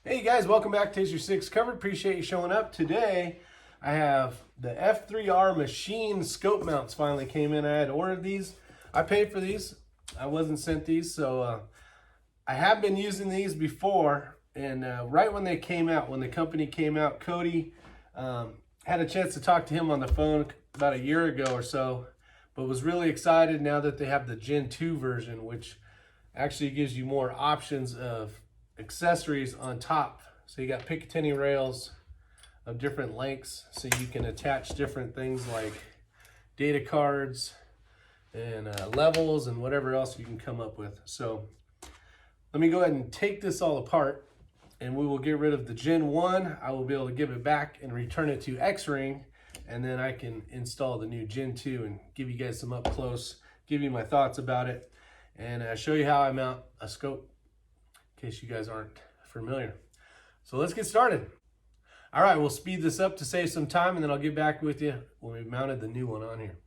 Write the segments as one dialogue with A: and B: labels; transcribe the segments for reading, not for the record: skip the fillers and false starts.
A: Hey guys, welcome back to Taser 6 Covered. Appreciate you showing up. Today I have the F3R Machine scope mounts finally came in. I had ordered these. I paid for these. I wasn't sent these, so I have been using these before. And right when they came out, when the company came out, Cody had a chance to talk to him on the phone about a year ago or so, but was really excited now that they have the Gen 2 version, which actually gives you more options of accessories on top. So you got Picatinny rails of different lengths, so you can attach different things like data cards and levels and whatever else you can come up with. So let me go ahead and take this all apart, and we will get rid of the Gen 1. I will be able to give it back and return it to X-Ring, and then I can install the new Gen 2 and give you guys some up close, give you my thoughts about it, and show you how I mount a scope in case you guys aren't familiar. So let's get started. All right, we'll speed this up to save some time, and then I'll get back with you when we've mounted the new one on here.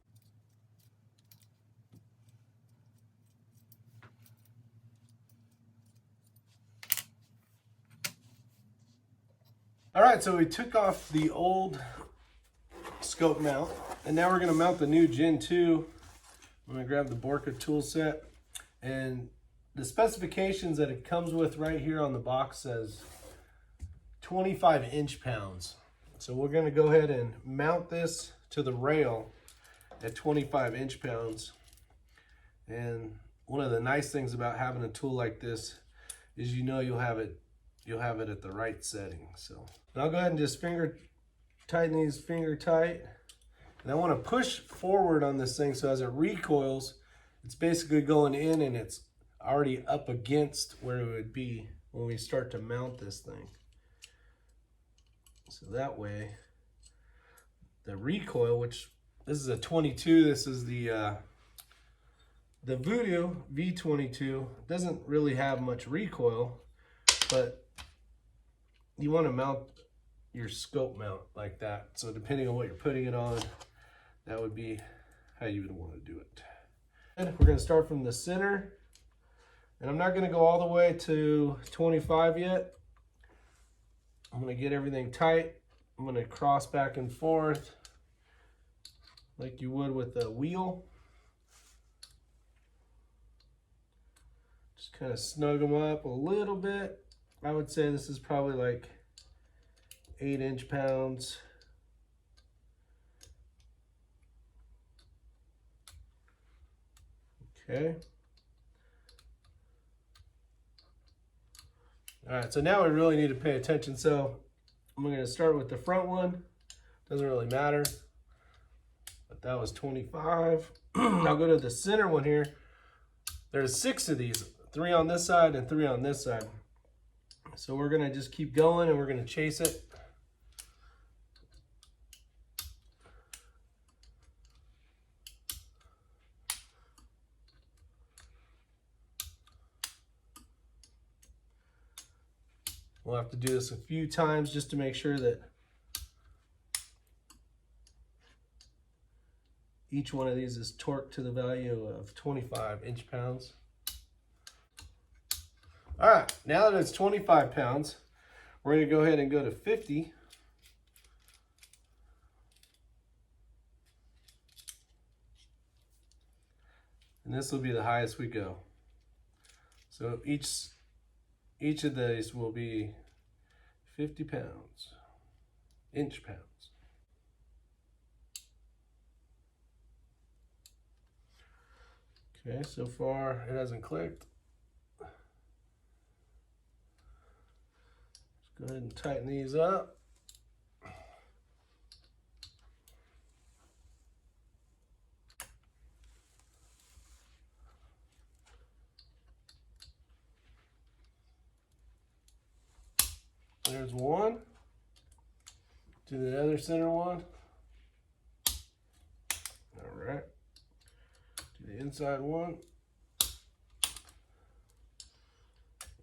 A: All right, so we took off the old scope mount, and now we're gonna mount the new Gen 2. I'm gonna grab the Borka tool set, and the specifications that it comes with right here on the box says 25 inch-pounds. So we're gonna go ahead and mount this to the rail at 25 inch-pounds. And one of the nice things about having a tool like this is you'll have it at the right setting. So I'll go ahead and just tighten these finger tight. And I want to push forward on this thing, so as it recoils, it's basically going in and it's already up against where it would be when we start to mount this thing. So that way, the recoil, which this is a 22, this is the Voodoo V22, doesn't really have much recoil, but you want to mount your scope mount like that. So depending on what you're putting it on, that would be how you would want to do it. And we're going to start from the center, and I'm not going to go all the way to 25 yet. I'm going to get everything tight. I'm going to cross back and forth like you would with a wheel. Just kind of snug them up a little bit. I would say this is probably like 8 inch-pounds. Okay. All right, so now we really need to pay attention. So I'm going to start with the front one. Doesn't really matter, but that was 25. I'll go to the center one here. There's 6 of these, 3 on this side and 3 on this side. So we're going to just keep going, and we're going to chase it. We'll have to do this a few times just to make sure that each one of these is torqued to the value of 25 inch-pounds. All right, now that it's 25 pounds, we're going to go ahead and go to 50. And this will be the highest we go. So each of these will be 50 pounds, inch-pounds. Okay, so far it hasn't clicked. Let's go ahead and tighten these up. There's one. Do the other center one. All right. Do the inside one.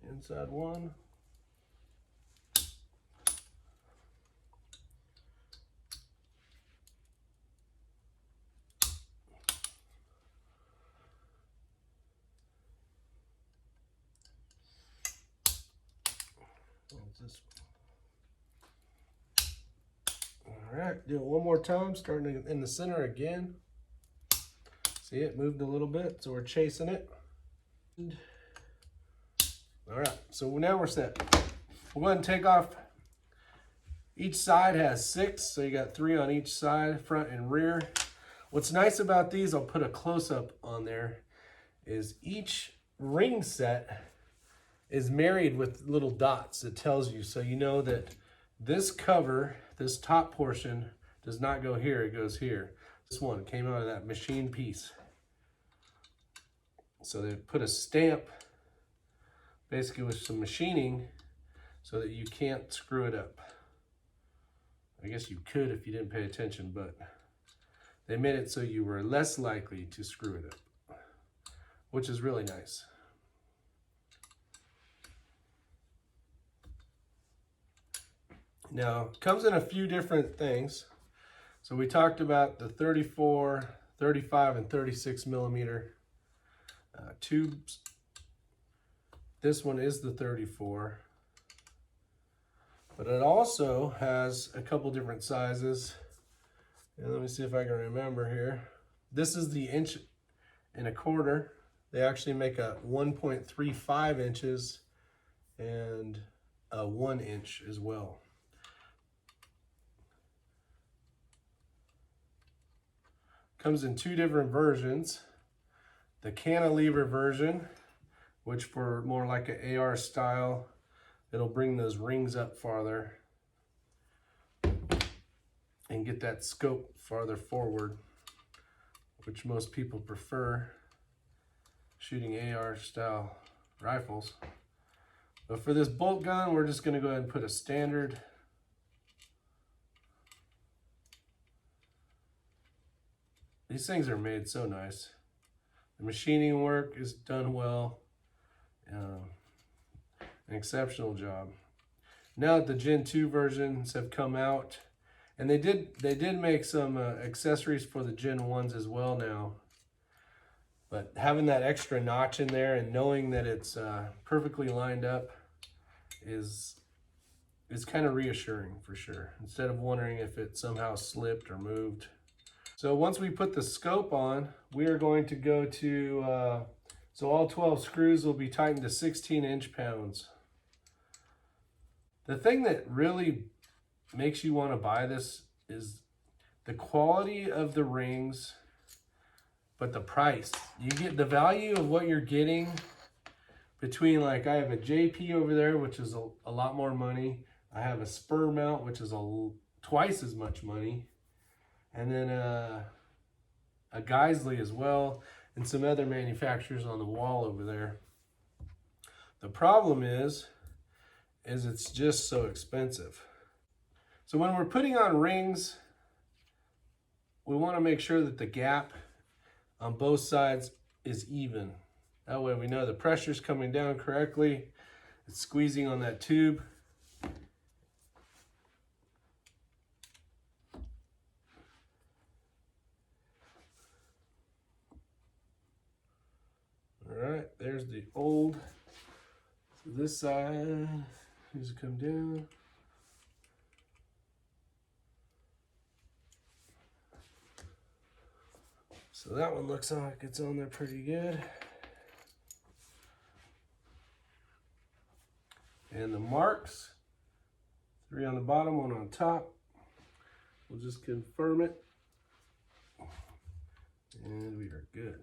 A: Inside one. this one. All right, do it one more time, starting in the center again. See, it moved a little bit, so we're chasing it. All right, so now we're set. We'll go ahead and take off. Each side has 6, so you got 3 on each side, front and rear. What's nice about these, I'll put a close-up on there, is each ring set is married with little dots. It tells you, so you know that this cover, this top portion, does not go here, it goes here. This one came out of that machine piece. So they put a stamp, basically with some machining, so that you can't screw it up. I guess you could if you didn't pay attention, but they made it so you were less likely to screw it up, which is really nice. Now, it comes in a few different things. So we talked about the 34, 35, and 36 millimeter tubes. This one is the 34, but it also has a couple different sizes. And let me see if I can remember here. This is the 1.25 inch. They actually make a 1.35 inches and a 1 inch as well. Comes in 2 different versions. The cantilever version, which for more like an AR style, it'll bring those rings up farther and get that scope farther forward, which most people prefer shooting AR style rifles. But for this bolt gun, we're just gonna go ahead and put a standard. These things are made so nice. The machining work is done well. An exceptional job. Now that the Gen 2 versions have come out, and they did make some accessories for the Gen 1s as well now. But having that extra notch in there and knowing that it's perfectly lined up is kind of reassuring for sure, instead of wondering if it somehow slipped or moved. So once we put the scope on, we are going to go to, so all 12 screws will be tightened to 16 inch-pounds. The thing that really makes you want to buy this is the quality of the rings, but the price. You get the value of what you're getting between, like, I have a JP over there, which is a lot more money. I have a spur mount, which is twice as much money. And then a Geisley as well, and some other manufacturers on the wall over there. The problem is it's just so expensive. So when we're putting on rings, we want to make sure that the gap on both sides is even. That way we know the pressure's coming down correctly. It's squeezing on that tube. All right, there's the old. So this side needs to come down. So that one looks like it's on there pretty good. And the marks, 3 on the bottom, 1 on top. We'll just confirm it. And we are good.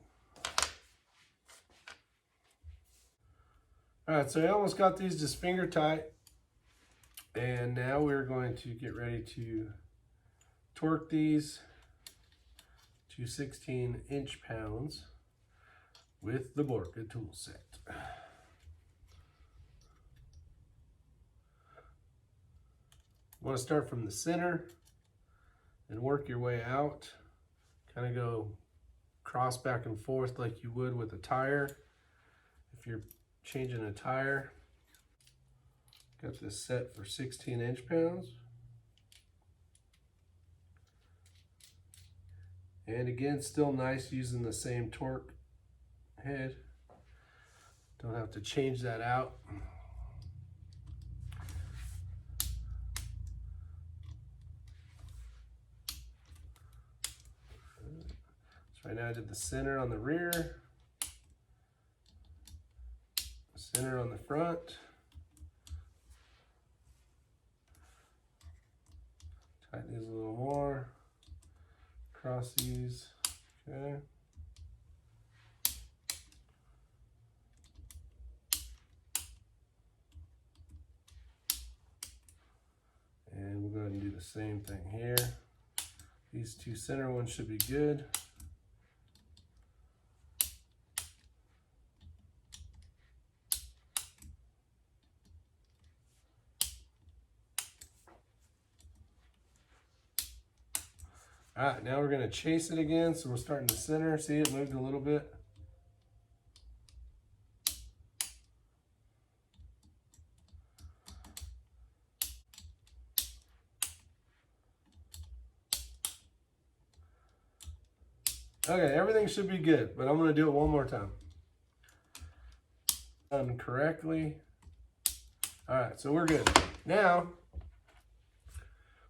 A: All right, so I almost got these just finger tight. And now we're going to get ready to torque these to 16 inch-pounds with the Borka tool set. You want to start from the center and work your way out. Kind of go cross back and forth like you would with a tire if you're changing a tire. Got this set for 16 inch-pounds. And again, still nice using the same torque head. Don't have to change that out. Right now I did the center on the rear, center on the front. Tighten these a little more. Cross these. Okay. And we'll go ahead and do the same thing here. These two center ones should be good. All right, now we're going to chase it again. So we're starting to center. See, it moved a little bit. Okay, everything should be good, but I'm going to do it one more time. Done correctly. All right, so we're good. Now,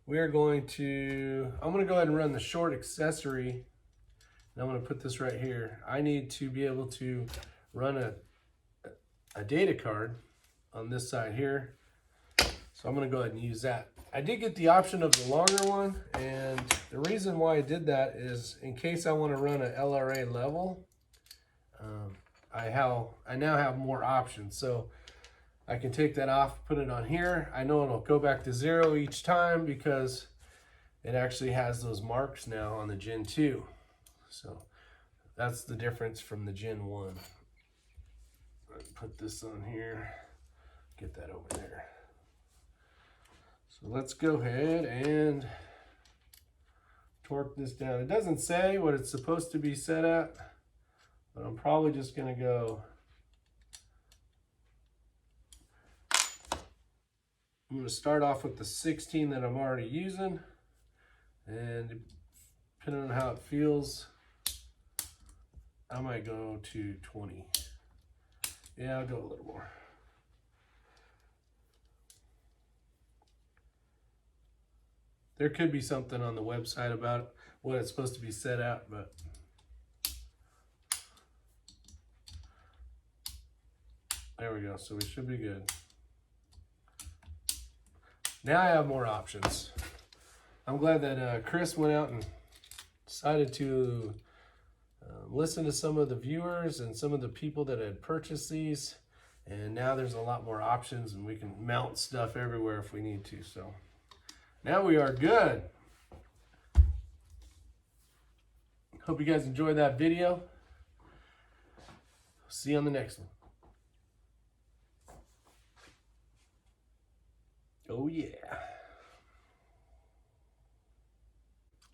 A: we are going to, I'm going to go ahead and run the short accessory. And I'm going to put this right here. I need to be able to run a data card on this side here. So I'm going to go ahead and use that. I did get the option of the longer one, and the reason why I did that is in case I want to run an LRA level, I now have more options. So I can take that off, put it on here. I know it'll go back to 0 each time because it actually has those marks now on the Gen 2. So that's the difference from the Gen 1. Put this on here, get that over there. So let's go ahead and torque this down. It doesn't say what it's supposed to be set at, but I'm probably just going to go. I'm going to start off with the 16 that I'm already using, and depending on how it feels, I might go to 20. Yeah, I'll go a little more. There could be something on the website about what it's supposed to be set at, but there we go. So we should be good. Now I have more options. I'm glad that Chris went out and decided to listen to some of the viewers and some of the people that had purchased these. And now there's a lot more options, and we can mount stuff everywhere if we need to. So now we are good. Hope you guys enjoyed that video. See you on the next one. Oh yeah.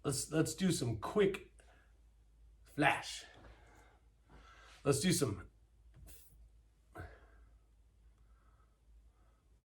A: Let's do some quick flash. Let's do some